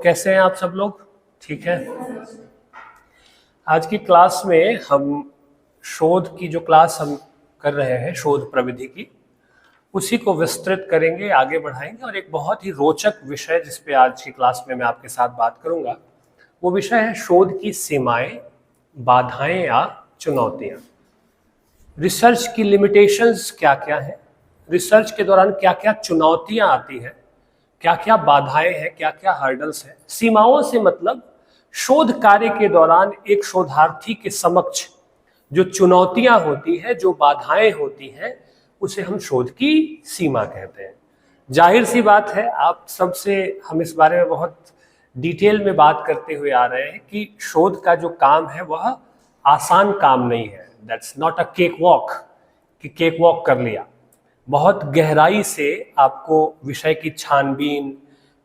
कैसे हैं आप सब लोग? ठीक है। आज की क्लास में हम शोध की जो क्लास हम कर रहे हैं, शोध प्रविधि की, उसी को विस्तृत करेंगे, आगे बढ़ाएंगे। और एक बहुत ही रोचक विषय जिस पे आज की क्लास में मैं आपके साथ बात करूंगा, वो विषय है शोध की सीमाएं, बाधाएं या चुनौतियां। रिसर्च की लिमिटेशंस क्या क्या हैं, रिसर्च के दौरान क्या क्या चुनौतियां आती हैं, क्या क्या बाधाएं हैं, क्या क्या हर्डल्स हैं। सीमाओं से मतलब शोध कार्य के दौरान एक शोधार्थी के समक्ष जो चुनौतियां होती हैं, जो बाधाएं होती हैं, उसे हम शोध की सीमा कहते हैं। जाहिर सी बात है, आप सबसे हम इस बारे में बहुत डिटेल में बात करते हुए आ रहे हैं कि शोध का जो काम है वह आसान काम नहीं है। That's not a cake walk कि केक वॉक कर लिया। बहुत गहराई से आपको विषय की छानबीन,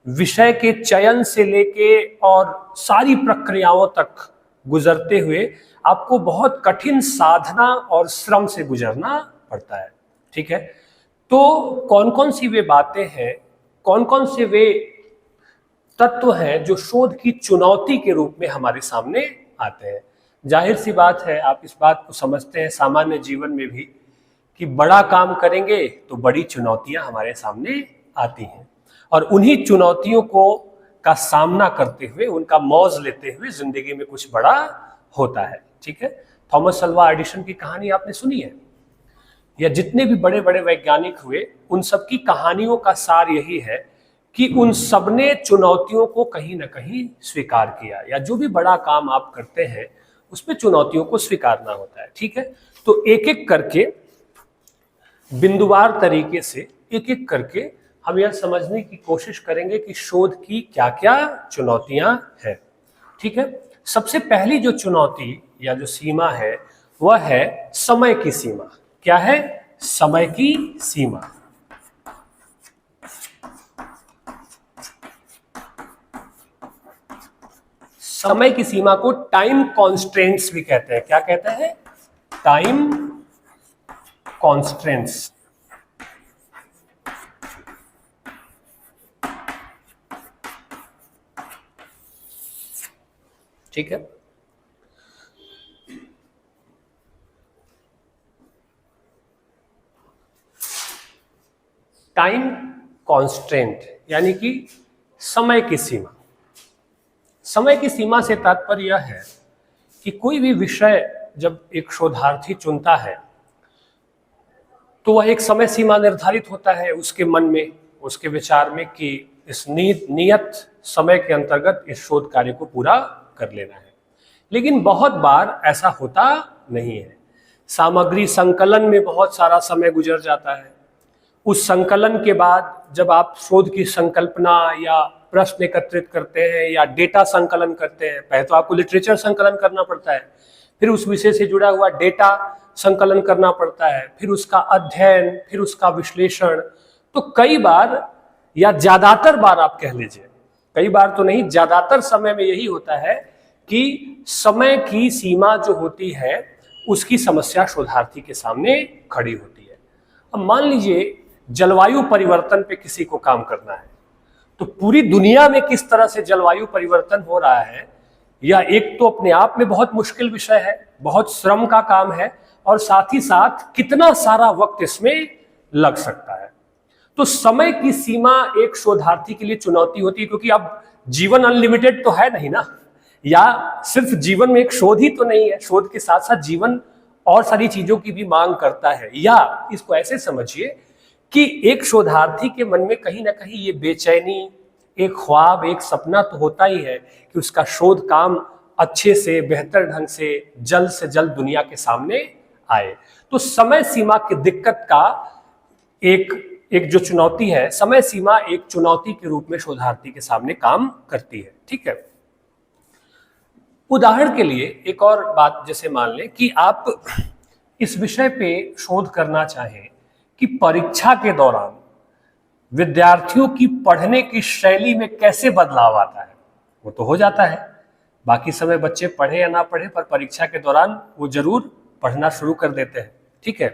विषय के चयन से लेके और सारी प्रक्रियाओं तक गुजरते हुए आपको बहुत कठिन साधना और श्रम से गुजरना पड़ता है। ठीक है, तो कौन कौन सी वे बातें हैं, कौन कौन से वे तत्व हैं जो शोध की चुनौती के रूप में हमारे सामने आते हैं। जाहिर सी बात है, आप इस बात को समझते हैं सामान्य जीवन में भी कि बड़ा काम करेंगे तो बड़ी चुनौतियां हमारे सामने आती हैं, और उन्हीं चुनौतियों का सामना करते हुए, उनका मौज लेते हुए जिंदगी में कुछ बड़ा होता है। ठीक है, थॉमस अल्वा एडिसन की कहानी आपने सुनी है, या जितने भी बड़े बड़े वैज्ञानिक हुए उन सब की कहानियों का सार यही है कि उन सबने चुनौतियों को कहीं ना कहीं स्वीकार किया, या जो भी बड़ा काम आप करते हैं उसमें चुनौतियों को स्वीकारना होता है। ठीक है, तो एक एक करके, बिंदुवार तरीके से एक एक करके हम यह समझने की कोशिश करेंगे कि शोध की क्या क्या चुनौतियां हैं। ठीक है, सबसे पहली जो चुनौती या जो सीमा है वह है समय की सीमा। क्या है? समय की सीमा। समय की सीमा को टाइम कॉन्स्ट्रेंट्स भी कहते हैं। क्या कहते हैं? Time constraints. ठीक है, टाइम कॉन्स्ट्रेंट यानी कि समय की सीमा। समय की सीमा से तात्पर्य यह है कि कोई भी विषय जब एक शोधार्थी चुनता है तो वह एक समय सीमा निर्धारित होता है उसके मन में, उसके विचार में कि इस नियत समय के अंतर्गत इस शोध कार्य को पूरा कर लेना है। लेकिन बहुत बार ऐसा होता नहीं है। सामग्री संकलन में बहुत सारा समय गुजर जाता है। उस संकलन के बाद जब आप शोध की संकल्पना या प्रश्न एकत्रित करते हैं या डेटा संकलन करते हैं, पहले तो आपको लिटरेचर संकलन करना पड़ता है, फिर उस विषय से जुड़ा हुआ डेटा संकलन करना पड़ता है, फिर उसका अध्ययन, फिर उसका विश्लेषण। तो कई बार, या ज्यादातर बार आप कह लीजिए, कई बार तो नहीं, ज्यादातर समय में यही होता है कि समय की सीमा जो होती है उसकी समस्या शोधार्थी के सामने खड़ी होती है। अब मान लीजिए जलवायु परिवर्तन पे किसी को काम करना है, तो पूरी दुनिया में किस तरह से जलवायु परिवर्तन हो रहा है, यह एक तो अपने आप में बहुत मुश्किल विषय है, बहुत श्रम का काम है, और साथ ही साथ कितना सारा वक्त इसमें लग सकता है। तो समय की सीमा एक शोधार्थी के लिए चुनौती होती है, क्योंकि अब जीवन अनलिमिटेड तो है नहीं ना, या सिर्फ जीवन में एक शोध ही तो नहीं है, शोध के साथ साथ जीवन और सारी चीजों की भी मांग करता है। या इसको ऐसे समझिए कि एक शोधार्थी के मन में कहीं ना कहीं ये बेचैनी, एक ख्वाब, एक सपना तो होता ही है कि उसका शोध काम अच्छे से, बेहतर ढंग से, जल्द से जल्द दुनिया के सामने आए। तो समय सीमा की दिक्कत का एक जो चुनौती है, समय सीमा एक चुनौती के रूप में शोधार्थी के सामने काम करती है। ठीक है, उदाहरण के लिए एक और बात जैसे मान लें कि आप इस विषय पे शोध करना चाहें कि परीक्षा के दौरान विद्यार्थियों की पढ़ने की शैली में कैसे बदलाव आता है। वो तो हो जाता है, बाकी समय बच्चे पढ़े या ना पढ़े, पर परीक्षा के दौरान वो जरूर पढ़ना शुरू कर देते हैं। ठीक है,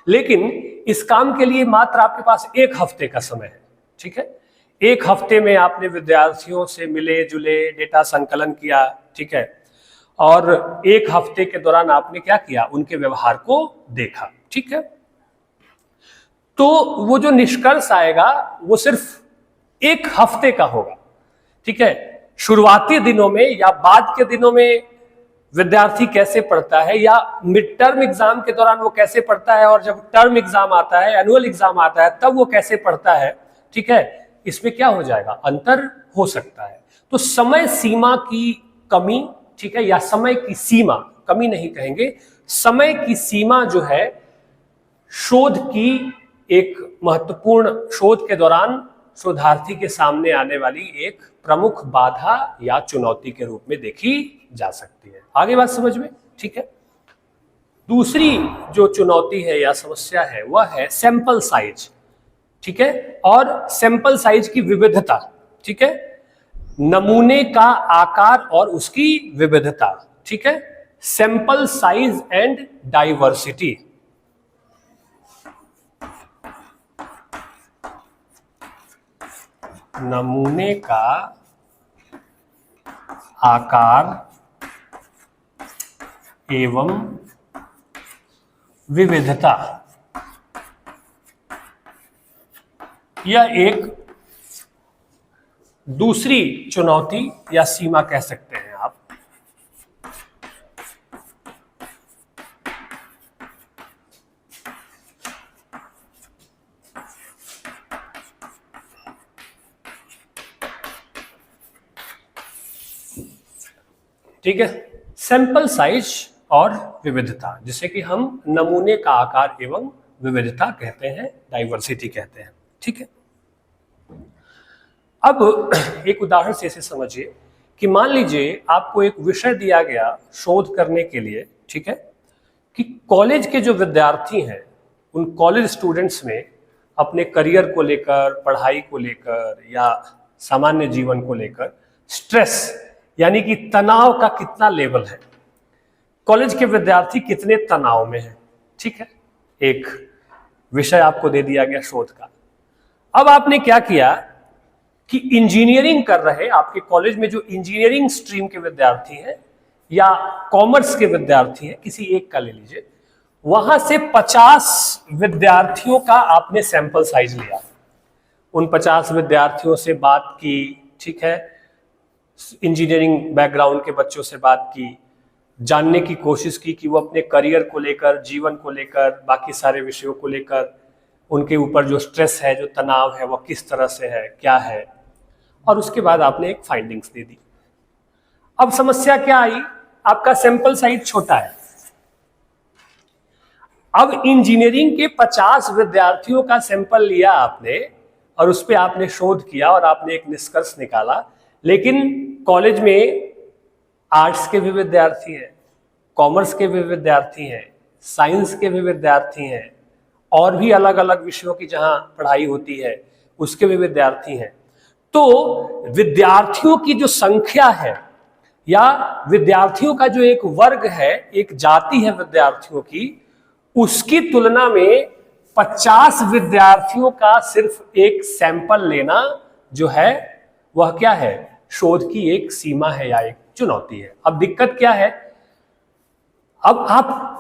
लेकिन इस काम के लिए मात्र आपके पास 1 हफ्ते का समय है। ठीक है, एक हफ्ते में आपने विद्यार्थियों से मिले जुले, डेटा संकलन किया, ठीक है, और एक हफ्ते के दौरान आपने क्या किया, उनके व्यवहार को देखा, ठीक है। तो वो जो निष्कर्ष आएगा वो सिर्फ एक हफ्ते का होगा, ठीक है। शुरुआती दिनों में या बाद के दिनों में विद्यार्थी कैसे पढ़ता है, या मिड टर्म एग्जाम के दौरान वो कैसे पढ़ता है, और जब टर्म एग्जाम आता है, एनुअल एग्जाम आता है, तब वो कैसे पढ़ता है, ठीक है, इसमें क्या हो जाएगा, अंतर हो सकता है। तो समय सीमा की कमी, ठीक है, या समय की सीमा, कमी नहीं कहेंगे, समय की सीमा जो है शोध की एक महत्वपूर्ण, शोध के दौरान शोधार्थी के सामने आने वाली एक प्रमुख बाधा या चुनौती के रूप में देखी जा सकती है। आगे बात समझ में, ठीक है। दूसरी जो चुनौती है या समस्या है वह है सैंपल साइज, ठीक है, और सैंपल साइज की विविधता, ठीक है, नमूने का आकार और उसकी विविधता, ठीक है, सैंपल साइज एंड डाइवर्सिटी। नमूने का आकार एवं विविधता, यह एक दूसरी चुनौती या सीमा कह सकते हैं आप। ठीक है, सैंपल साइज और विविधता, जिसे कि हम नमूने का आकार एवं विविधता कहते हैं, डाइवर्सिटी कहते हैं, ठीक है। अब एक उदाहरण से इसे समझिए कि मान लीजिए आपको एक विषय दिया गया शोध करने के लिए, ठीक है, कि कॉलेज के जो विद्यार्थी हैं उन कॉलेज स्टूडेंट्स में अपने करियर को लेकर, पढ़ाई को लेकर या सामान्य जीवन को लेकर स्ट्रेस यानी कि तनाव का कितना लेवल है, कॉलेज के विद्यार्थी कितने तनाव में हैं, ठीक है। एक विषय आपको दे दिया गया शोध का। अब आपने क्या किया कि इंजीनियरिंग कर रहे आपके कॉलेज में जो इंजीनियरिंग स्ट्रीम के विद्यार्थी हैं या कॉमर्स के विद्यार्थी हैं, किसी एक का ले लीजिए, वहां से 50 विद्यार्थियों का आपने सैंपल साइज लिया, उन 50 विद्यार्थियों से बात की, ठीक है, इंजीनियरिंग बैकग्राउंड के बच्चों से बात की, जानने की कोशिश की कि वो अपने करियर को लेकर, जीवन को लेकर, बाकी सारे विषयों को लेकर उनके ऊपर जो स्ट्रेस है, जो तनाव है, वह किस तरह से है, क्या है, और उसके बाद आपने एक फाइंडिंग्स दे दी। अब समस्या क्या आई, आपका सैंपल साइज छोटा है। अब इंजीनियरिंग के 50 विद्यार्थियों का सैंपल लिया आपने और उस पर आपने शोध किया और आपने एक निष्कर्ष निकाला, लेकिन कॉलेज में आर्ट्स के भी विद्यार्थी हैं, कॉमर्स के भी विद्यार्थी हैं, साइंस के भी विद्यार्थी हैं, और भी अलग अलग विषयों की जहां पढ़ाई होती है उसके भी विद्यार्थी हैं। तो विद्यार्थियों की जो संख्या है या विद्यार्थियों का जो एक वर्ग है, एक जाति है विद्यार्थियों की, उसकी तुलना में 50 विद्यार्थियों का सिर्फ एक सैंपल लेना जो है वह क्या है, शोध की एक सीमा है या एक चुनौती है। अब दिक्कत क्या है, अब आप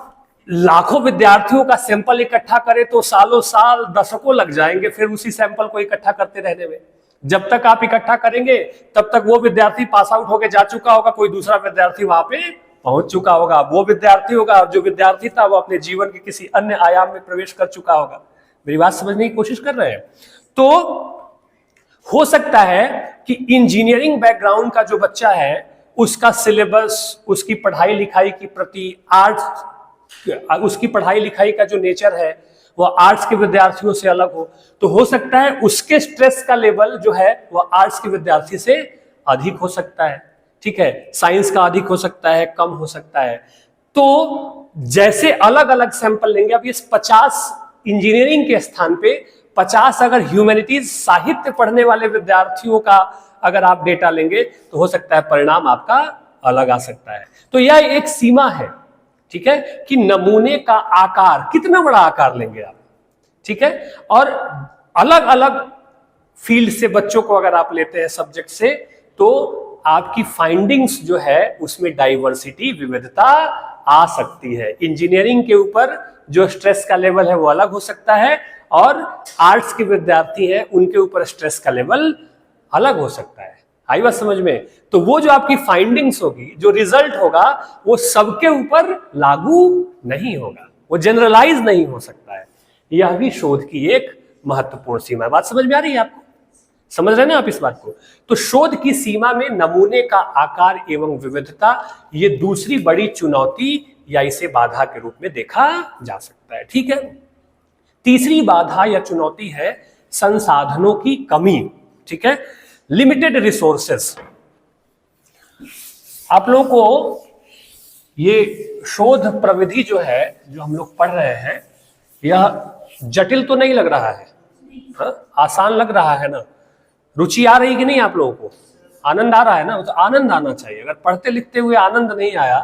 लाखों विद्यार्थियों का सैंपल इकट्ठा करें तो सालों साल, दशकों लग जाएंगे फिर उसी सैंपल को इकट्ठा करते रहने में। जब तक आप इकट्ठा करेंगे तब तक वो विद्यार्थी पास आउट होकर जा चुका होगा, कोई दूसरा विद्यार्थी वहां पे पहुंच चुका होगा, वो विद्यार्थी होगा और जो विद्यार्थी था वो अपने जीवन के किसी अन्य आयाम में प्रवेश कर चुका होगा। मेरी बात समझने की कोशिश कर रहे हैं। तो हो सकता है कि इंजीनियरिंग बैकग्राउंड का जो बच्चा है उसका सिलेबस, उसकी पढ़ाई लिखाई की प्रति, आर्ट्स उसकी पढ़ाई लिखाई का जो नेचर है वह आर्ट्स के विद्यार्थियों से अलग हो हो सकता है उसके स्ट्रेस का लेवल जो है वह आर्ट्स के विद्यार्थी से अधिक हो सकता है, ठीक है, साइंस का अधिक हो सकता है, कम हो सकता है। तो जैसे अलग अलग सैंपल लेंगे, अब इस 50 इंजीनियरिंग के स्थान पे 50 अगर ह्यूमैनिटीज साहित्य पढ़ने वाले विद्यार्थियों का अगर आप डेटा लेंगे तो हो सकता है परिणाम आपका अलग आ सकता है। तो यह एक सीमा है, ठीक है, कि नमूने का आकार, कितना बड़ा आकार लेंगे आप, ठीक है, और अलग अलग फील्ड से बच्चों को अगर आप लेते हैं सब्जेक्ट से, तो आपकी फाइंडिंग्स जो है उसमें डाइवर्सिटी, विविधता आ सकती है। इंजीनियरिंग के ऊपर जो स्ट्रेस का लेवल है वो अलग हो सकता है, और आर्ट्स के विद्यार्थी हैं उनके ऊपर स्ट्रेस का लेवल अलग हो सकता है। आई बात समझ में? तो वो जो आपकी फाइंडिंग्स होगी, जो रिजल्ट होगा, वो सबके ऊपर लागू नहीं होगा, वो जनरलाइज नहीं हो सकता है। यह भी शोध की एक महत्वपूर्ण सीमा है। बात समझ में आ रही है आपको? समझ रहे हैं ना आप इस बात को? तो शोध की सीमा में नमूने का आकार एवं विविधता, ये दूसरी बड़ी चुनौती या इसे बाधा के रूप में देखा जा सकता है। ठीक है। तीसरी बाधा या चुनौती है संसाधनों की कमी। ठीक है, लिमिटेड रिसोर्सेस। आप लोगों को ये शोध प्रविधि जो है, जो हम लोग पढ़ रहे हैं, यह जटिल तो नहीं लग रहा है? आसान लग रहा है ना? रुचि आ रही कि नहीं आप लोगों को? आनंद आ रहा है ना? तो आनंद आना चाहिए। अगर पढ़ते लिखते हुए आनंद नहीं आया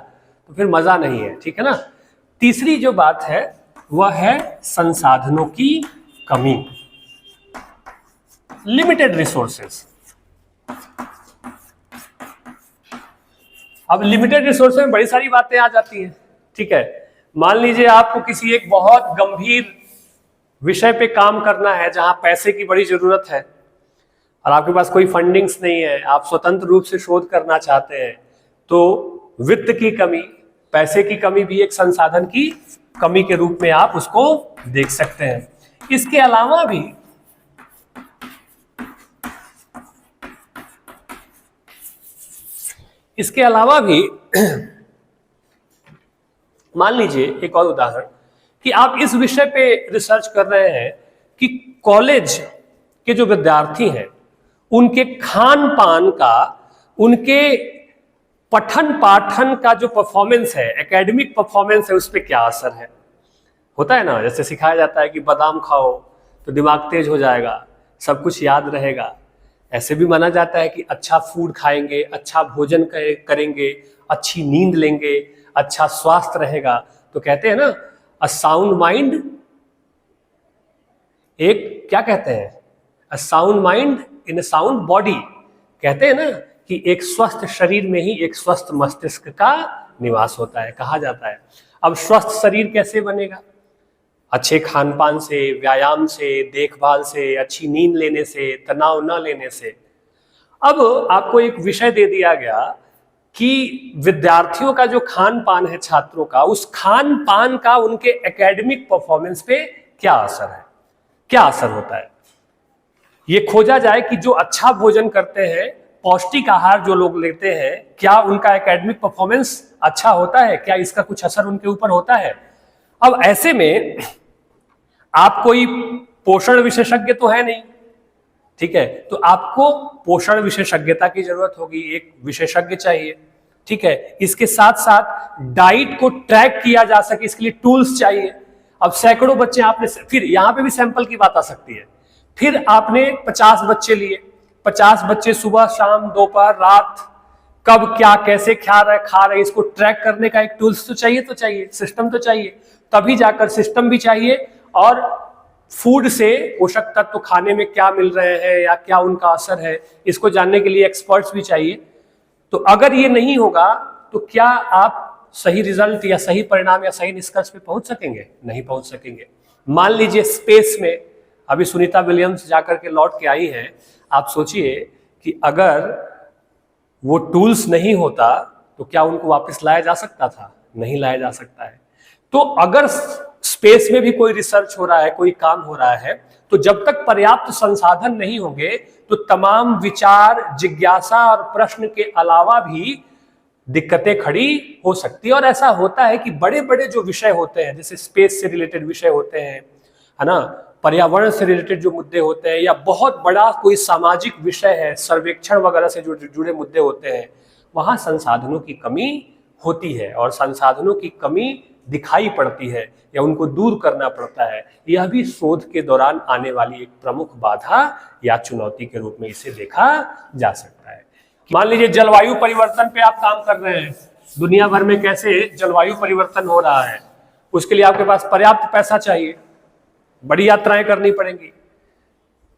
तो फिर मजा नहीं है। ठीक है ना? तीसरी जो बात है वह है संसाधनों की कमी, लिमिटेड रिसोर्सेस। अब लिमिटेड रिसोर्सेस में बड़ी सारी बातें आ जाती हैं। ठीक है, मान लीजिए आपको किसी एक बहुत गंभीर विषय पे काम करना है जहां पैसे की बड़ी जरूरत है, और आपके पास कोई फंडिंग्स नहीं है, आप स्वतंत्र रूप से शोध करना चाहते हैं, तो वित्त की कमी, पैसे की कमी भी एक संसाधन की कमी के रूप में आप उसको देख सकते हैं। इसके अलावा भी मान लीजिए एक और उदाहरण कि आप इस विषय पे रिसर्च कर रहे हैं कि कॉलेज के जो विद्यार्थी हैं उनके खान पान का, उनके पठन पाठन का जो परफॉर्मेंस है, एकेडमिक परफॉर्मेंस है, उस पर क्या असर है। होता है ना, जैसे सिखाया जाता है कि बादाम खाओ तो दिमाग तेज हो जाएगा, सब कुछ याद रहेगा। ऐसे भी माना जाता है कि अच्छा फूड खाएंगे, अच्छा भोजन करेंगे, अच्छी नींद लेंगे, अच्छा स्वास्थ्य रहेगा। तो कहते हैं ना, अ साउंड माइंड, एक क्या कहते हैं, a sound mind in a sound body. कहते हैं ना कि एक स्वस्थ शरीर में ही एक स्वस्थ मस्तिष्क का निवास होता है, कहा जाता है। अब स्वस्थ शरीर कैसे बनेगा? अच्छे खान पान से, व्यायाम से, देखभाल से, अच्छी नींद लेने से, तनाव न लेने से। अब आपको एक विषय दे दिया गया कि विद्यार्थियों का जो खान पान है, छात्रों का, उस खान पान का उनके एकेडमिक परफॉर्मेंस पे क्या असर है, क्या असर होता है। ये खोजा जाए कि जो अच्छा भोजन करते हैं, पौष्टिक आहार जो लोग लेते हैं, क्या उनका एकेडमिक परफॉर्मेंस अच्छा होता है, क्या इसका कुछ असर उनके ऊपर होता है। अब ऐसे में आप कोई पोषण विशेषज्ञ तो है नहीं, ठीक है, तो आपको पोषण विशेषज्ञता की जरूरत होगी, एक विशेषज्ञ चाहिए। ठीक है, इसके साथ साथ डाइट को ट्रैक किया जा सके, इसके लिए टूल्स चाहिए। अब सैकड़ों बच्चे आपने, फिर यहां पे भी सैंपल की बात आ सकती है। फिर आपने 50 बच्चे लिए, 50 बच्चे सुबह शाम दोपहर रात कब क्या कैसे खा रहे, इसको ट्रैक करने का एक टूल्स तो चाहिए, सिस्टम तो चाहिए। तभी जाकर सिस्टम भी चाहिए, और फूड से पोषक तत्व खाने में क्या मिल रहे हैं या क्या उनका असर है, इसको जानने के लिए एक्सपर्ट्स भी चाहिए। तो अगर ये नहीं होगा तो क्या आप सही रिजल्ट या सही परिणाम या सही निष्कर्ष पे पहुंच सकेंगे? नहीं पहुंच सकेंगे। मान लीजिए स्पेस में अभी सुनीता विलियम्स जाकर के लौट के आई है, आप सोचिए कि अगर वो टूल्स नहीं होता तो क्या उनको वापस लाया जा सकता था? नहीं लाया जा सकता है। तो अगर स्पेस में भी कोई रिसर्च हो रहा है, कोई काम हो रहा है, तो जब तक पर्याप्त संसाधन नहीं होंगे तो तमाम विचार, जिज्ञासा और प्रश्न के अलावा भी दिक्कतें खड़ी हो सकती है। और ऐसा होता है कि बड़े बड़े जो विषय होते हैं, जैसे स्पेस से रिलेटेड विषय होते हैं, है ना, पर्यावरण से रिलेटेड जो मुद्दे होते हैं, या बहुत बड़ा कोई सामाजिक विषय है, सर्वेक्षण वगैरह से जो जुड़े मुद्दे होते हैं, वहां संसाधनों की कमी होती है और संसाधनों की कमी दिखाई पड़ती है या उनको दूर करना पड़ता है। यह भी शोध के दौरान आने वाली एक प्रमुख बाधा या चुनौती के रूप में इसे देखा जा सकता है। मान लीजिए जलवायु परिवर्तन पे आप काम कर रहे हैं, दुनिया भर में कैसे जलवायु परिवर्तन हो रहा है, उसके लिए आपके पास पर्याप्त पैसा चाहिए, बड़ी यात्राएं करनी पड़ेंगी,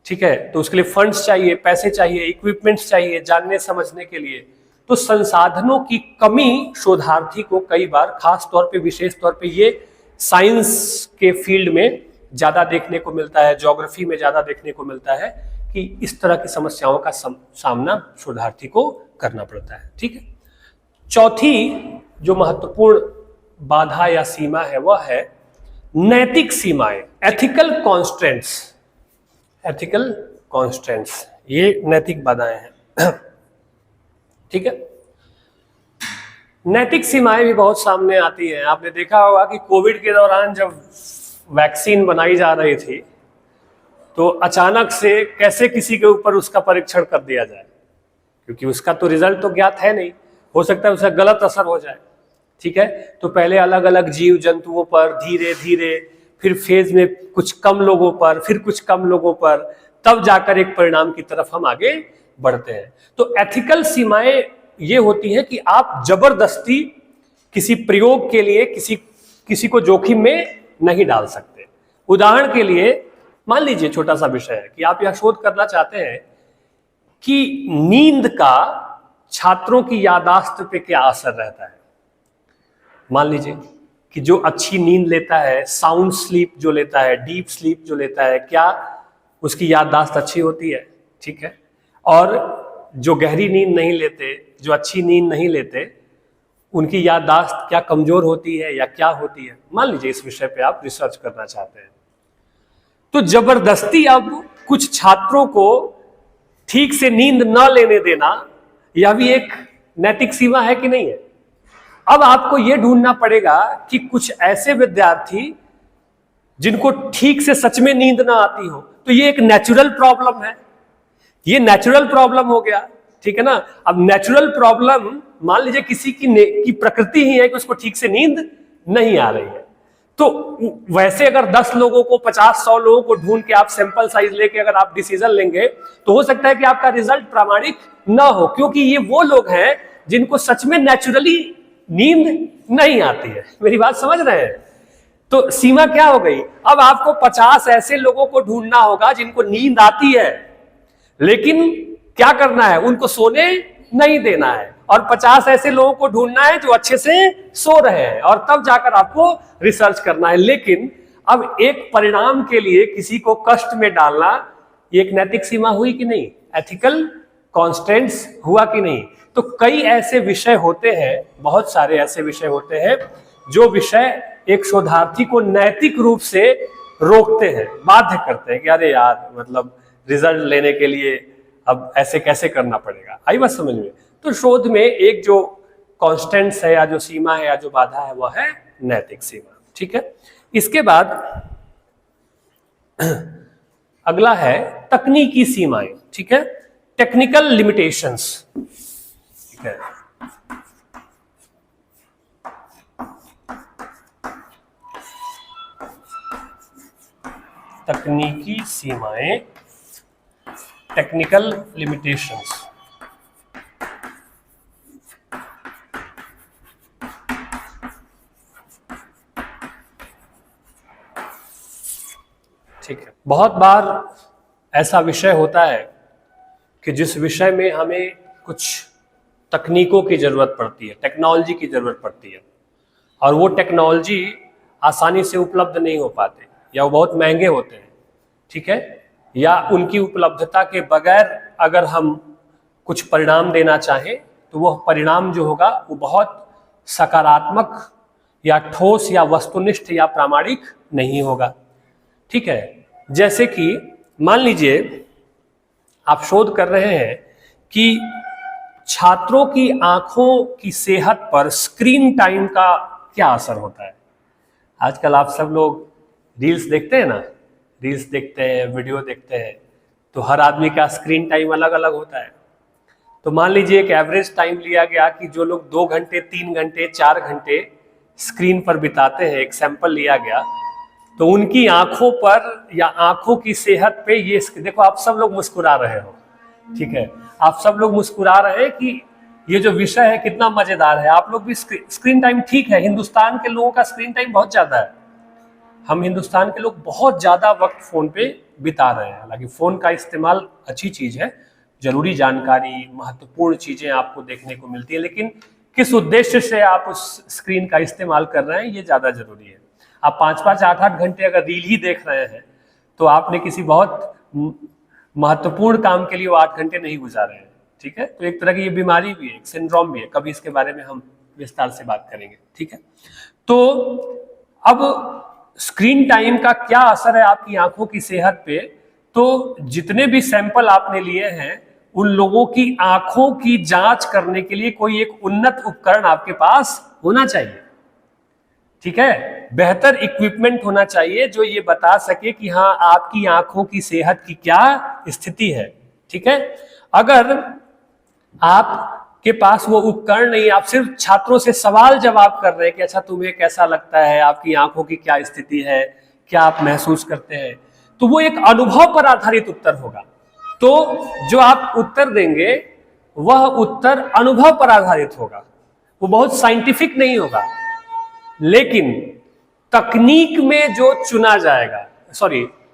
ठीक है, तो उसके लिए फंड्स चाहिए, पैसे चाहिए, इक्विपमेंट्स चाहिए जानने समझने के लिए। तो संसाधनों की कमी शोधार्थी को कई बार खास तौर पे, विशेष तौर पे ये साइंस के फील्ड में ज्यादा देखने को मिलता है, ज्योग्राफी में ज्यादा देखने को मिलता है कि इस तरह की समस्याओं का सामना शोधार्थी को करना पड़ता है। ठीक है, चौथी जो महत्वपूर्ण बाधा या सीमा है वह है नैतिक सीमाएं, एथिकल कॉन्स्टेंट्स। एथिकल कॉन्स्टेंट्स ये नैतिक बाधाएं हैं। ठीक है, नैतिक सीमाएं भी बहुत सामने आती हैं। आपने देखा होगा कि कोविड के दौरान जब वैक्सीन बनाई जा रही थी तो अचानक से कैसे किसी के ऊपर उसका परीक्षण कर दिया जाए, क्योंकि उसका तो रिजल्ट तो ज्ञात है नहीं, हो सकता है उसका गलत असर हो जाए। ठीक है, तो पहले अलग अलग जीव जंतुओं पर, धीरे धीरे फिर फेज में कुछ कम लोगों पर, फिर कुछ कम लोगों पर, तब जाकर एक परिणाम की तरफ हम आगे बढ़ते हैं। तो एथिकल सीमाएं ये होती हैं कि आप जबरदस्ती किसी प्रयोग के लिए किसी को जोखिम में नहीं डाल सकते। उदाहरण के लिए मान लीजिए छोटा सा विषय है कि आप यह शोध करना चाहते हैं कि नींद का छात्रों की याददाश्त पे क्या असर रहता है। मान लीजिए कि जो अच्छी नींद लेता है, साउंड स्लीप जो लेता है, डीप स्लीप जो लेता है, क्या उसकी याददाश्त अच्छी होती है। ठीक है, और जो गहरी नींद नहीं लेते, जो अच्छी नींद नहीं लेते, उनकी याददाश्त क्या कमजोर होती है या क्या होती है। मान लीजिए इस विषय पे आप रिसर्च करना चाहते हैं, तो जबरदस्ती अब कुछ छात्रों को ठीक से नींद न लेने देना, यह भी एक नैतिक सीमा है कि नहीं है। अब आपको यह ढूंढना पड़ेगा कि कुछ ऐसे विद्यार्थी जिनको ठीक से सच में नींद ना आती हो, तो ये एक नेचुरल प्रॉब्लम है, ये नेचुरल प्रॉब्लम हो गया। ठीक है ना, अब नेचुरल प्रॉब्लम मान लीजिए किसी की प्रकृति ही है कि उसको ठीक से नींद नहीं आ रही है, तो वैसे अगर 10 लोगों को, 50-100 लोगों को ढूंढ के आप सैंपल साइज लेके अगर आप डिसीजन लेंगे तो हो सकता है कि आपका रिजल्ट प्रामाणिक ना हो, क्योंकि ये वो लोग हैं जिनको सच में नेचुरली नींद नहीं आती है। मेरी बात समझ रहे हैं? तो सीमा क्या हो गई, अब आपको 50 ऐसे लोगों को ढूंढना होगा जिनको नींद आती है, लेकिन क्या करना है, उनको सोने नहीं देना है, और 50 ऐसे लोगों को ढूंढना है जो अच्छे से सो रहे हैं, और तब जाकर आपको रिसर्च करना है। लेकिन अब एक परिणाम के लिए किसी को कष्ट में डालना, ये एक नैतिक सीमा हुई कि नहीं, एथिकल कॉन्स्टेंट्स हुआ कि नहीं। तो कई ऐसे विषय होते हैं, बहुत सारे ऐसे विषय होते हैं जो विषय एक शोधार्थी को नैतिक रूप से रोकते हैं, बाध्य करते हैं कि अरे यार, मतलब रिजल्ट लेने के लिए अब ऐसे कैसे करना पड़ेगा। आई बात समझ में? तो शोध में एक जो कॉन्स्टेंट्स है या जो सीमा है या जो बाधा है वह है नैतिक सीमा। ठीक है, इसके बाद अगला है तकनीकी सीमाएं। ठीक है, टेक्निकल लिमिटेशंस। ठीक है, तकनीकी सीमाएं, टेक्निकल लिमिटेशंस। ठीक है, बहुत बार ऐसा विषय होता है कि जिस विषय में हमें कुछ तकनीकों की जरूरत पड़ती है, टेक्नोलॉजी की जरूरत पड़ती है, और वो टेक्नोलॉजी आसानी से उपलब्ध नहीं हो पाते या वो बहुत महंगे होते हैं। ठीक है, या उनकी उपलब्धता के बगैर अगर हम कुछ परिणाम देना चाहें तो वह परिणाम जो होगा वो बहुत सकारात्मक या ठोस या वस्तुनिष्ठ या प्रामाणिक नहीं होगा। ठीक है, जैसे कि मान लीजिए आप शोध कर रहे हैं कि छात्रों की आंखों की सेहत पर स्क्रीन टाइम का क्या असर होता है। आजकल आप सब लोग रील्स देखते हैं ना, रील्स देखते हैं, वीडियो देखते हैं, तो हर आदमी का स्क्रीन टाइम अलग अलग होता है। तो मान लीजिए एक एवरेज टाइम लिया गया कि जो लोग 2 घंटे, 3 घंटे, 4 घंटे स्क्रीन पर बिताते हैं, एक सैंपल लिया गया, तो उनकी आंखों पर या आंखों की सेहत पे ये देखो, आप सब लोग मुस्कुरा रहे हो। ठीक है, आप सब लोग मुस्कुरा रहे हैं कि ये जो विषय है कितना मजेदार है। आप लोग भी स्क्रीन टाइम, ठीक है, हिंदुस्तान के लोगों का स्क्रीन टाइम बहुत ज्यादा है। हम हिंदुस्तान के लोग बहुत ज्यादा वक्त फोन पे बिता रहे हैं। हालांकि फ़ोन का इस्तेमाल अच्छी चीज़ है, जरूरी जानकारी, महत्वपूर्ण चीज़ें आपको देखने को मिलती है, लेकिन किस उद्देश्य से आप उस स्क्रीन का इस्तेमाल कर रहे हैं ये ज़्यादा जरूरी है। आप 5-5, 8-8 घंटे अगर रील ही देख रहे हैं तो आपने किसी बहुत महत्वपूर्ण काम के लिए वो 8 घंटे नहीं गुजारे हैं, ठीक है। तो एक तरह की ये बीमारी भी है, एक सिंड्रोम भी है, कभी इसके बारे में हम विस्तार से बात करेंगे, ठीक है। तो अब स्क्रीन टाइम का क्या असर है आपकी आंखों की सेहत पे, तो जितने भी सैंपल आपने लिए हैं उन लोगों की आंखों की जांच करने के लिए कोई एक उन्नत उपकरण आपके पास होना चाहिए, ठीक है। बेहतर इक्विपमेंट होना चाहिए जो ये बता सके कि हाँ आपकी आंखों की सेहत की क्या स्थिति है, ठीक है। अगर आपके पास वो उपकरण नहीं, आप सिर्फ छात्रों से सवाल जवाब कर रहे हैं कि अच्छा तुम्हें कैसा लगता है, आपकी आंखों की क्या स्थिति है, क्या आप महसूस करते हैं, तो वो एक अनुभव पर आधारित उत्तर होगा। तो जो आप उत्तर देंगे वह उत्तर अनुभव पर आधारित होगा, वो बहुत साइंटिफिक नहीं होगा। लेकिन तकनीक में जो चुना जाएगा,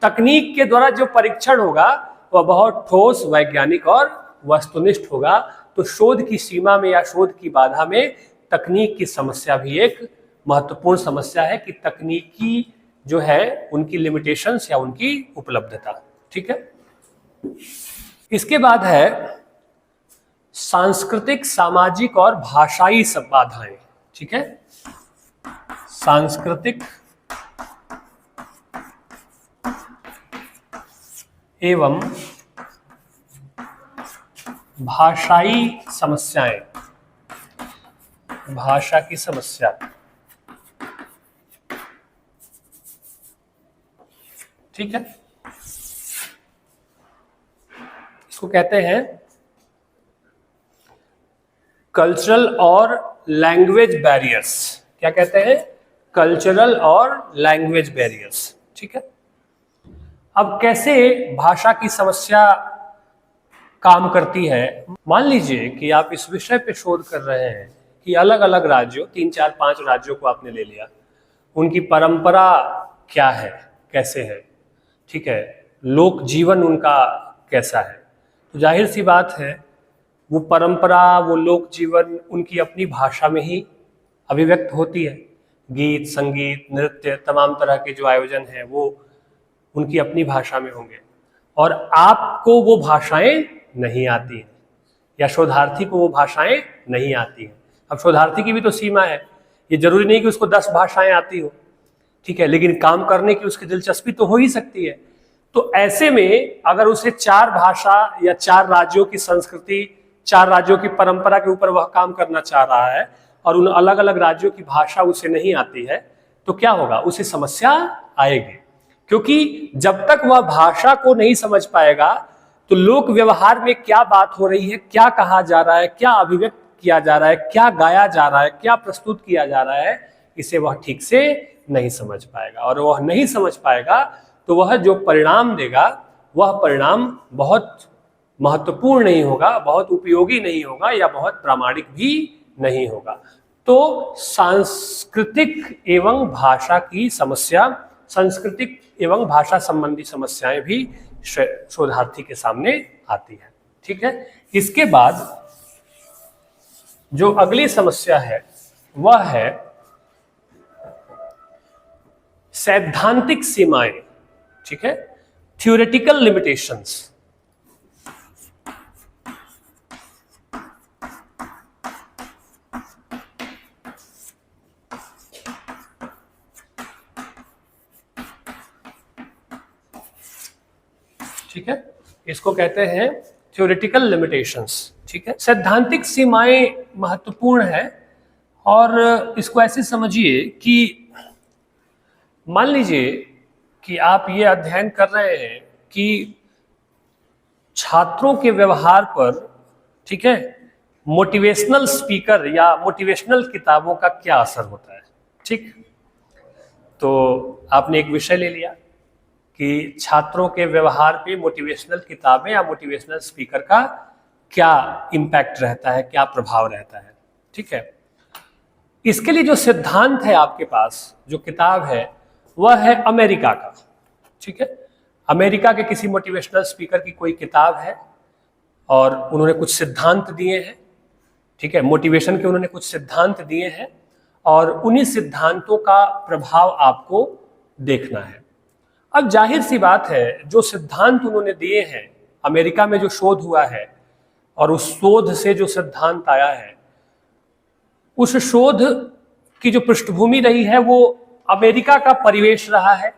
तकनीक के द्वारा जो परीक्षण होगा वह बहुत ठोस, वैज्ञानिक और वस्तुनिष्ठ होगा। तो शोध की सीमा में या शोध की बाधा में तकनीक की समस्या भी एक महत्वपूर्ण समस्या है कि तकनीकी जो है उनकी लिमिटेशंस या उनकी उपलब्धता, ठीक है। इसके बाद है सांस्कृतिक, सामाजिक और भाषाई सब बाधाएं, ठीक है। सांस्कृतिक एवं भाषाई समस्याएं, भाषा की समस्या, ठीक है। इसको कहते हैं कल्चरल और लैंग्वेज बैरियर्स। क्या कहते हैं? कल्चरल और लैंग्वेज बैरियर्स, ठीक है। अब कैसे भाषा की समस्या काम करती है? मान लीजिए कि आप इस विषय पे शोध कर रहे हैं कि अलग अलग राज्यों, 3, 4, 5 राज्यों को आपने ले लिया, उनकी परंपरा क्या है, कैसे है, ठीक है, लोक जीवन उनका कैसा है। तो जाहिर सी बात है वो परंपरा, वो लोक जीवन उनकी अपनी भाषा में ही अभिव्यक्त होती है। गीत, संगीत, नृत्य, तमाम तरह के जो आयोजन हैं वो उनकी अपनी भाषा में होंगे, और आपको वो भाषाएं नहीं आती हैं या शोधार्थी को वो भाषाएं नहीं आती हैं। अब शोधार्थी की भी तो सीमा है, ये जरूरी नहीं कि उसको 10 भाषाएं आती हो, ठीक है, लेकिन काम करने की उसकी दिलचस्पी तो हो ही सकती है। तो ऐसे में अगर उसे 4 भाषा या 4 राज्यों की संस्कृति, 4 राज्यों की परंपरा के ऊपर वह काम करना चाह रहा है और उन अलग अलग राज्यों की भाषा उसे नहीं आती है, तो क्या होगा? उसे समस्या आएगी, क्योंकि जब तक वह भाषा को नहीं समझ पाएगा तो लोक व्यवहार में क्या बात हो रही है, क्या कहा जा रहा है, क्या अभिव्यक्त किया जा रहा है, क्या गाया जा रहा है, क्या प्रस्तुत किया जा रहा है, इसे वह ठीक से नहीं समझ पाएगा। और वह नहीं समझ पाएगा तो वह जो परिणाम देगा वह परिणाम बहुत महत्वपूर्ण नहीं होगा, बहुत उपयोगी नहीं होगा या बहुत प्रामाणिक भी नहीं होगा। तो सांस्कृतिक एवं भाषा की समस्या, सांस्कृतिक एवं भाषा संबंधी समस्याएं भी शोधार्थी के सामने आती है, ठीक है। इसके बाद जो अगली समस्या है वह है सैद्धांतिक सीमाएं, ठीक है, थ्योरेटिकल लिमिटेशंस। ठीक है, इसको कहते हैं थ्योरेटिकल लिमिटेशंस, ठीक है। सैद्धांतिक सीमाएं महत्वपूर्ण है, और इसको ऐसे समझिए कि मान लीजिए कि आप ये अध्ययन कर रहे हैं कि छात्रों के व्यवहार पर, ठीक है, मोटिवेशनल स्पीकर या मोटिवेशनल किताबों का क्या असर होता है, ठीक। तो आपने एक विषय ले लिया कि छात्रों के व्यवहार पे मोटिवेशनल किताबें या मोटिवेशनल स्पीकर का क्या इम्पैक्ट रहता है, क्या प्रभाव रहता है, ठीक है। इसके लिए जो सिद्धांत है आपके पास, जो किताब है, वह है अमेरिका का, ठीक है। अमेरिका के किसी मोटिवेशनल स्पीकर की कोई किताब है और उन्होंने कुछ सिद्धांत दिए हैं, ठीक है, मोटिवेशन के उन्होंने कुछ सिद्धांत दिए हैं और उन्हीं सिद्धांतों का प्रभाव आपको देखना है। अब जाहिर सी बात है, जो सिद्धांत उन्होंने दिए हैं, अमेरिका में जो शोध हुआ है और उस शोध से जो सिद्धांत आया है, उस शोध की जो पृष्ठभूमि रही है वो अमेरिका का परिवेश रहा है,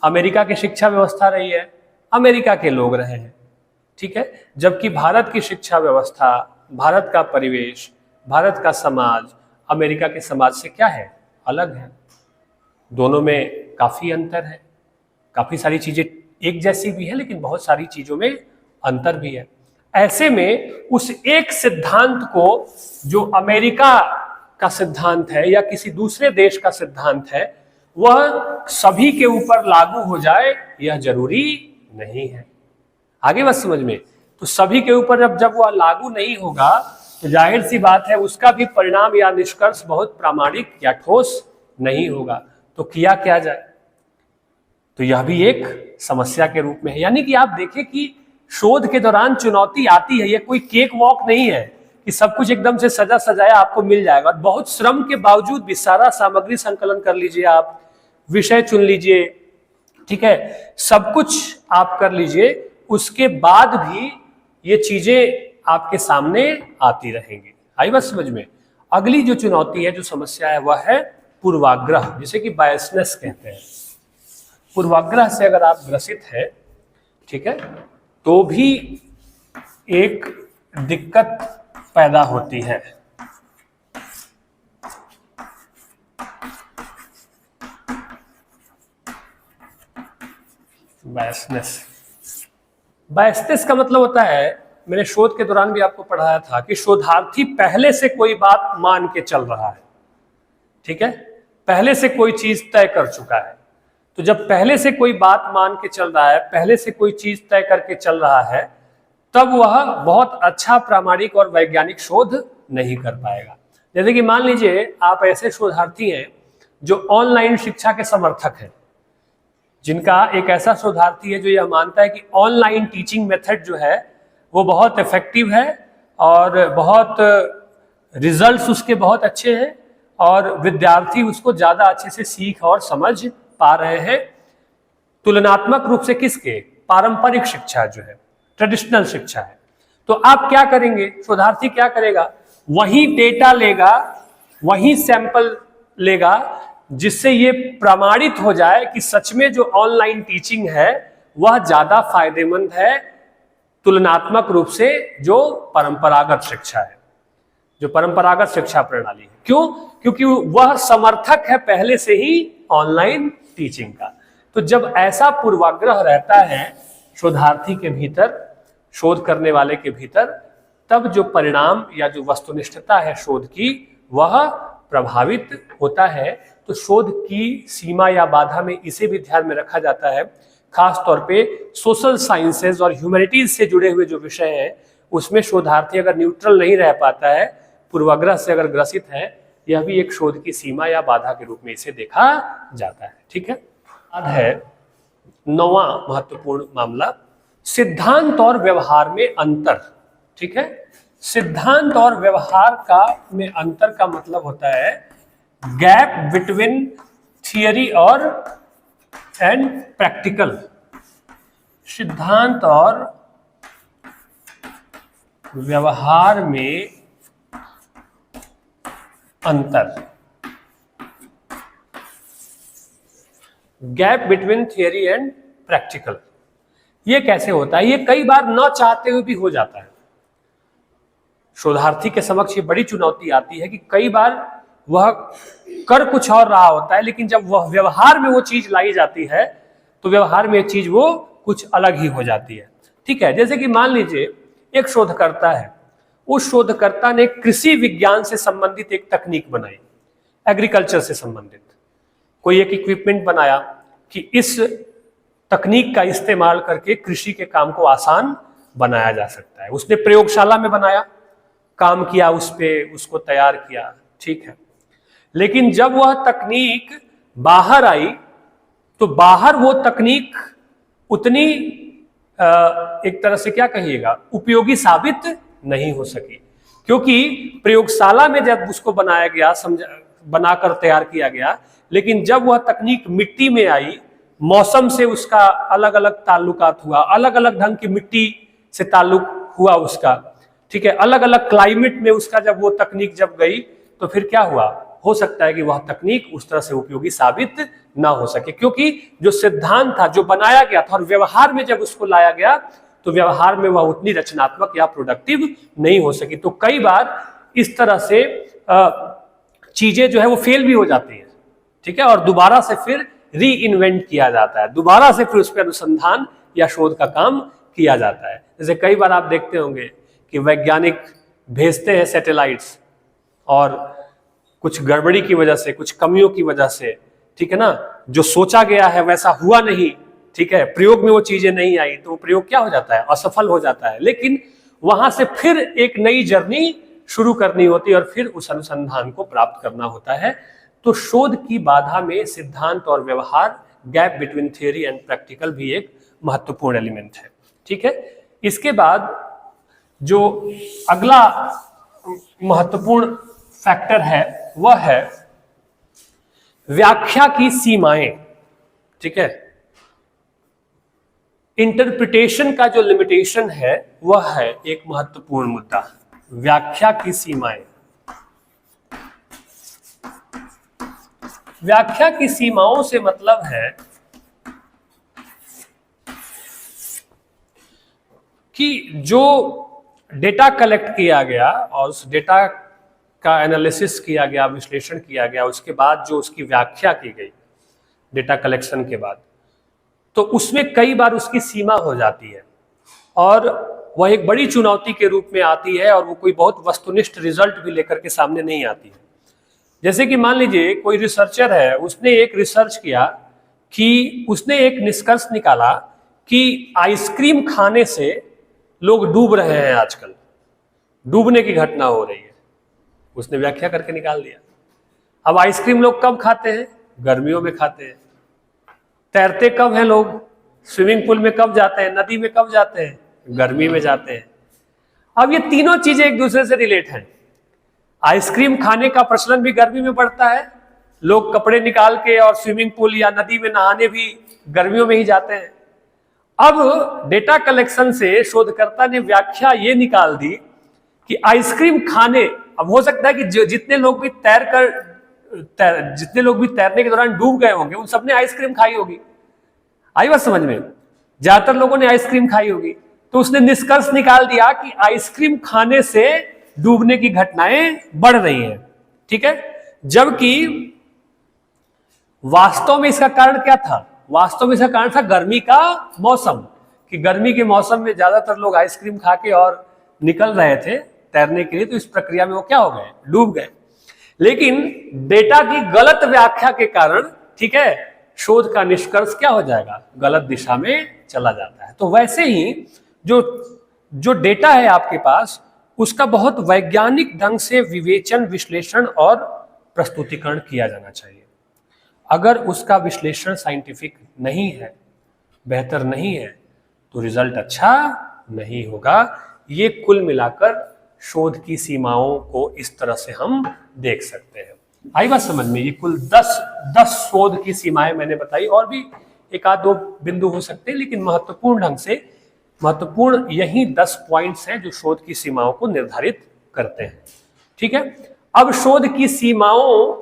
अमेरिका की शिक्षा व्यवस्था रही है, अमेरिका के लोग रहे हैं, ठीक है। जबकि भारत की शिक्षा व्यवस्था, भारत का परिवेश, भारत का समाज अमेरिका के समाज से क्या है, अलग है। दोनों में काफी अंतर है, काफी सारी चीजें एक जैसी भी है लेकिन बहुत सारी चीजों में अंतर भी है। ऐसे में उस एक सिद्धांत को जो अमेरिका का सिद्धांत है या किसी दूसरे देश का सिद्धांत है, वह सभी के ऊपर लागू हो जाए यह जरूरी नहीं है। आगे बात समझ में? तो सभी के ऊपर जब वह लागू नहीं होगा तो जाहिर सी बात है उसका भी परिणाम या निष्कर्ष बहुत प्रामाणिक या ठोस नहीं होगा। तो किया क्या जाए? तो यह भी एक समस्या के रूप में है। यानी कि आप देखें कि शोध के दौरान चुनौती आती है, यह कोई केक वॉक नहीं है कि सब कुछ एकदम से सजा सजाया आपको मिल जाएगा। बहुत श्रम के बावजूद भी सारा सामग्री संकलन कर लीजिए, आप विषय चुन लीजिए, ठीक है, सब कुछ आप कर लीजिए, उसके बाद भी ये चीजें आपके सामने आती रहेंगी। आई बात समझ में? अगली जो चुनौती है, जो समस्या है, वह है पूर्वाग्रह, जिसे कि बायसनेस कहते हैं। पूर्वाग्रह से अगर आप ग्रसित हैं, ठीक है, तो भी एक दिक्कत पैदा होती है। बायसनेस का मतलब होता है, मैंने शोध के दौरान भी आपको पढ़ाया था कि शोधार्थी पहले से कोई बात मान के चल रहा है, ठीक है, पहले से कोई चीज तय कर चुका है। तो जब पहले से कोई बात मान के चल रहा है, पहले से कोई चीज तय करके चल रहा है, तब वह बहुत अच्छा प्रामाणिक और वैज्ञानिक शोध नहीं कर पाएगा। जैसे कि मान लीजिए आप ऐसे शोधार्थी हैं जो ऑनलाइन शिक्षा के समर्थक हैं, जिनका एक ऐसा शोधार्थी है जो यह मानता है कि ऑनलाइन टीचिंग मेथड जो है वो बहुत इफेक्टिव है और बहुत रिजल्ट्स उसके बहुत अच्छे हैं और विद्यार्थी उसको ज्यादा अच्छे से सीख और समझ पा रहे हैं, तुलनात्मक रूप से किसके? पारंपरिक शिक्षा जो है, ट्रेडिशनल शिक्षा है। तो आप क्या करेंगे? शोधार्थी क्या करेगा? वही डेटा लेगा, वही सैंपल लेगा, जिससे ये प्रमाणित हो जाए कि सच में जो ऑनलाइन टीचिंग है वह ज्यादा फायदेमंद है तुलनात्मक रूप से जो परंपरागत शिक्षा है, जो परंपरागत शिक्षा प्रणाली है। क्यों? क्योंकि वह समर्थक है पहले से ही ऑनलाइन टीचिंग का। तो जब ऐसा पूर्वाग्रह रहता है शोधार्थी के भीतर, शोध करने वाले के भीतर, तब जो परिणाम या जो वस्तुनिष्ठता है शोध की, वह प्रभावित होता है। तो शोध की सीमा या बाधा में इसे भी ध्यान में रखा जाता है, खास तौर पे सोशल साइंसेज और ह्यूमैनिटीज से जुड़े हुए जो विषय हैं उसमें शोधार्थी अगर न्यूट्रल नहीं रह पाता है, पूर्वाग्रह से अगर ग्रसित है, यह भी एक शोध की सीमा या बाधा के रूप में इसे देखा जाता है, ठीक है। अब है 9वां महत्वपूर्ण मामला, सिद्धांत और व्यवहार में अंतर, ठीक है। सिद्धांत और व्यवहार का में अंतर का मतलब होता है गैप बिटवीन थियरी और एंड प्रैक्टिकल। सिद्धांत और व्यवहार में अंतर, gap between theory and practical, ये कैसे होता है? ये कई बार न चाहते हुए भी हो जाता है। शोधार्थी के समक्ष ये बड़ी चुनौती आती है कि कई बार वह कर कुछ और रहा होता है, लेकिन जब वह व्यवहार में वो चीज लाई जाती है तो व्यवहार में चीज वो कुछ अलग ही हो जाती है, ठीक है। जैसे कि मान लीजिए एक शोधकर्ता है, उस शोधकर्ता ने कृषि विज्ञान से संबंधित एक तकनीक बनाई, एग्रीकल्चर से संबंधित कोई एक इक्विपमेंट बनाया कि इस तकनीक का इस्तेमाल करके कृषि के काम को आसान बनाया जा सकता है। उसने प्रयोगशाला में बनाया, काम किया उस पे, उसको तैयार किया, ठीक है। लेकिन जब वह तकनीक बाहर आई तो बाहर वो तकनीक उतनी एक तरह से क्या कहिएगा, उपयोगी साबित नहीं हो सकी, क्योंकि प्रयोगशाला में जब उसको बनाया गया, बनाकर तैयार किया गया, लेकिन जब वह तकनीक मिट्टी में आई, मौसम से उसका अलग अलग ताल्लुकात हुआ, अलग अलग ढंग की मिट्टी से ताल्लुक हुआ उसका, ठीक है, अलग अलग क्लाइमेट में उसका जब वो तकनीक जब गई, तो फिर क्या हुआ, हो सकता है कि वह तकनीक उस तरह से उपयोगी साबित ना हो सके, क्योंकि जो सिद्धांत था, जो बनाया गया था, और व्यवहार में जब उसको लाया गया, तो व्यवहार में वह उतनी रचनात्मक या प्रोडक्टिव नहीं हो सकी। तो कई बार इस तरह से चीजें जो है वो फेल भी हो जाती है, ठीक है, और दोबारा से फिर री इन्वेंट किया जाता है, दोबारा से फिर उस पर अनुसंधान या शोध का काम किया जाता है। जैसे कई बार आप देखते होंगे कि वैज्ञानिक भेजते हैं सैटेलाइट्स, और कुछ गड़बड़ी की वजह से, कुछ कमियों की वजह से, ठीक है ना, जो सोचा गया है वैसा हुआ नहीं, ठीक है, प्रयोग में वो चीजें नहीं आई, तो वो प्रयोग क्या हो जाता है, असफल हो जाता है। लेकिन वहां से फिर एक नई जर्नी शुरू करनी होती है और फिर उस अनुसंधान को प्राप्त करना होता है। तो शोध की बाधा में सिद्धांत और व्यवहार, gap between theory and practical, भी एक महत्वपूर्ण एलिमेंट है, ठीक है। इसके बाद जो अगला महत्वपूर्ण फैक्टर है वह है व्याख्या की सीमाएं, ठीक है। इंटरप्रिटेशन का जो लिमिटेशन है वह है एक महत्वपूर्ण मुद्दा, व्याख्या की सीमाएं। व्याख्या की सीमाओं से मतलब है कि जो डेटा कलेक्ट किया गया और उस डेटा का एनालिसिस किया गया, विश्लेषण किया गया, उसके बाद जो उसकी व्याख्या की गई डेटा कलेक्शन के बाद, तो उसमें कई बार उसकी सीमा हो जाती है और वह एक बड़ी चुनौती के रूप में आती है, और वो कोई बहुत वस्तुनिष्ठ रिजल्ट भी लेकर के सामने नहीं आती है। जैसे कि मान लीजिए कोई रिसर्चर है, उसने एक रिसर्च किया कि उसने एक निष्कर्ष निकाला कि आइसक्रीम खाने से लोग डूब रहे हैं, आजकल डूबने की घटना हो रही है, उसने व्याख्या करके निकाल दिया। अब आइसक्रीम लोग कब खाते हैं, गर्मियों में खाते हैं। तैरते कब हैं लोग, स्विमिंग पूल में कब जाते हैं, नदी में कब जाते हैं, गर्मी में जाते हैं। अब ये तीनों चीजें एक दूसरे से रिलेट हैं। आइसक्रीम खाने का प्रचलन भी गर्मी में बढ़ता है, लोग कपड़े निकाल के और स्विमिंग पूल या नदी में नहाने भी गर्मियों में ही जाते हैं। अब डेटा कलेक्शन से शोधकर्ता ने व्याख्या ये निकाल दी कि आइसक्रीम खाने, अब हो सकता है कि जितने लोग भी तैरने के दौरान डूब गए होंगे, उन सबने आइसक्रीम खाई होगी। आई बात समझ में, ज्यादातर लोगों ने आइसक्रीम खाई होगी। तो उसने निष्कर्ष निकाल दिया कि आइसक्रीम खाने से डूबने की घटनाएं बढ़ रही हैं, ठीक है। जबकि वास्तव में इसका कारण क्या था, वास्तव में इसका कारण था गर्मी का मौसम, कि गर्मी के मौसम में ज्यादातर लोग आइसक्रीम खा के और निकल रहे थे तैरने के लिए, तो इस प्रक्रिया में वो क्या हो गए, डूब गए। लेकिन डेटा की गलत व्याख्या के कारण, ठीक है, शोध का निष्कर्ष क्या हो जाएगा, गलत दिशा में चला जाता है। तो वैसे ही जो डेटा है आपके पास, उसका बहुत वैज्ञानिक ढंग से विवेचन, विश्लेषण और प्रस्तुतिकरण किया जाना चाहिए। अगर उसका विश्लेषण साइंटिफिक नहीं है, बेहतर नहीं है, तो रिजल्ट अच्छा नहीं होगा। ये कुल मिलाकर शोध की सीमाओं को इस तरह से हम देख सकते हैं। आई बात समझ में, ये कुल 10 शोध की सीमाएं मैंने बताई, और भी एक आध दो बिंदु हो सकते हैं, लेकिन महत्वपूर्ण ढंग से महत्वपूर्ण यही 10 पॉइंट्स हैं जो शोध की सीमाओं को निर्धारित करते हैं, ठीक है। अब शोध की सीमाओं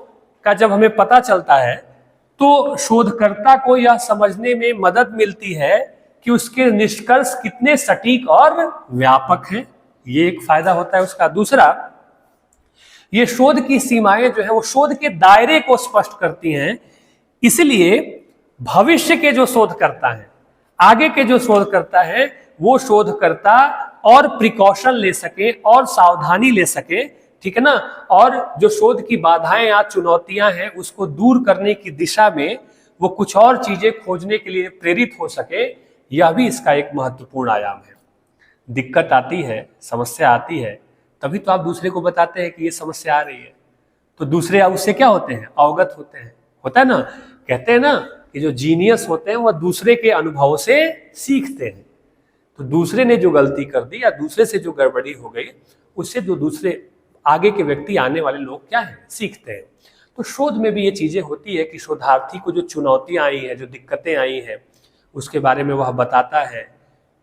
का जब हमें पता चलता है, तो शोधकर्ता को यह समझने में मदद मिलती है कि उसके निष्कर्ष कितने सटीक और व्यापक हैं, ये एक फायदा होता है उसका। दूसरा, ये शोध की सीमाएं जो है वो शोध के दायरे को स्पष्ट करती हैं, इसलिए भविष्य के जो शोधकर्ता हैं, आगे के जो शोधकर्ता हैं, वो शोधकर्ता और प्रिकॉशन ले सके और सावधानी ले सके, ठीक है ना, और जो शोध की बाधाएं या चुनौतियां हैं उसको दूर करने की दिशा में वो कुछ और चीजें खोजने के लिए प्रेरित हो सके, यह भी इसका एक महत्वपूर्ण आयाम है। दिक्कत आती है, समस्या आती है, तभी तो आप दूसरे को बताते हैं कि ये समस्या आ रही है, तो दूसरे उससे क्या होते हैं, अवगत होते हैं। होता है ना, कहते हैं ना कि जो जीनियस होते हैं वह दूसरे के अनुभव से सीखते हैं। तो दूसरे ने जो गलती कर दी या दूसरे से जो गड़बड़ी हो गई, उससे जो दूसरे आगे के व्यक्ति, आने वाले लोग क्या है, सीखते हैं। तो शोध में भी ये चीजें होती है कि शोधार्थी को जो चुनौतियां आई हैं, जो दिक्कतें आई हैं, उसके बारे में वह बताता है,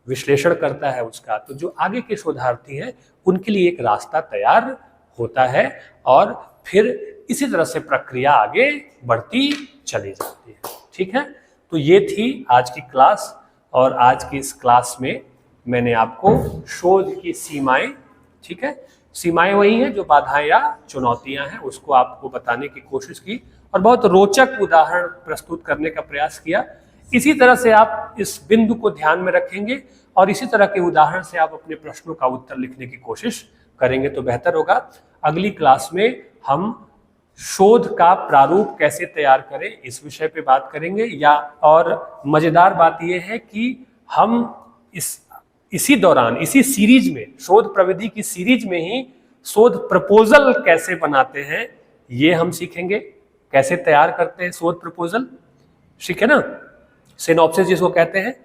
विश्लेषण करता है उसका। तो जो आगे के शोधार्थी हैं उनके लिए एक रास्ता तैयार होता है और फिर इसी तरह से प्रक्रिया आगे बढ़ती चली जाती है। ठीक है, तो ये थी आज की क्लास। और आज की इस क्लास में मैंने आपको शोध की सीमाएं, ठीक है, सीमाएं वही हैं जो बाधाएं या चुनौतियां हैं, उसको आपको बताने की कोशिश की और बहुत रोचक उदाहरण प्रस्तुत करने का प्रयास किया। इसी तरह से आप इस बिंदु को ध्यान में रखेंगे और इसी तरह के उदाहरण से आप अपने प्रश्नों का उत्तर लिखने की कोशिश करेंगे तो बेहतर होगा। अगली क्लास में हम शोध का प्रारूप कैसे तैयार करें इस विषय पे बात करेंगे। या और मजेदार बात यह है कि हम इसी दौरान, इसी सीरीज में, शोध प्रविधि की सीरीज में ही शोध प्रपोजल कैसे बनाते हैं ये हम सीखेंगे। कैसे तैयार करते हैं शोध प्रपोजल, ठीक है ना, सिनॉप्सिस जिसको कहते हैं।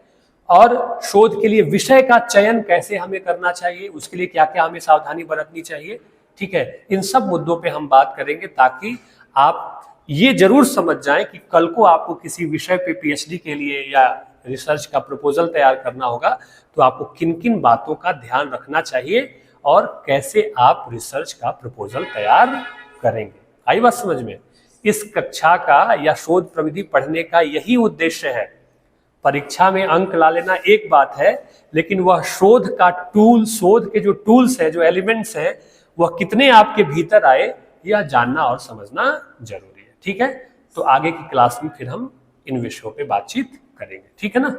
और शोध के लिए विषय का चयन कैसे हमें करना चाहिए, उसके लिए क्या क्या हमें सावधानी बरतनी चाहिए, ठीक है। इन सब मुद्दों पे हम बात करेंगे ताकि आप ये जरूर समझ जाएं कि कल को आपको किसी विषय पे पीएचडी के लिए या रिसर्च का प्रपोजल तैयार करना होगा तो आपको किन किन बातों का ध्यान रखना चाहिए और कैसे आप रिसर्च का प्रपोजल तैयार करेंगे। आई बात समझ में? इस कक्षा का या शोध प्रविधि पढ़ने का यही उद्देश्य है। परीक्षा में अंक ला लेना एक बात है, लेकिन वह शोध का टूल, शोध के जो टूल्स है, जो एलिमेंट्स है, वह कितने आपके भीतर आए यह जानना और समझना जरूरी है। ठीक है, तो आगे की क्लास में फिर हम इन विषयों पे बातचीत करेंगे। ठीक है ना।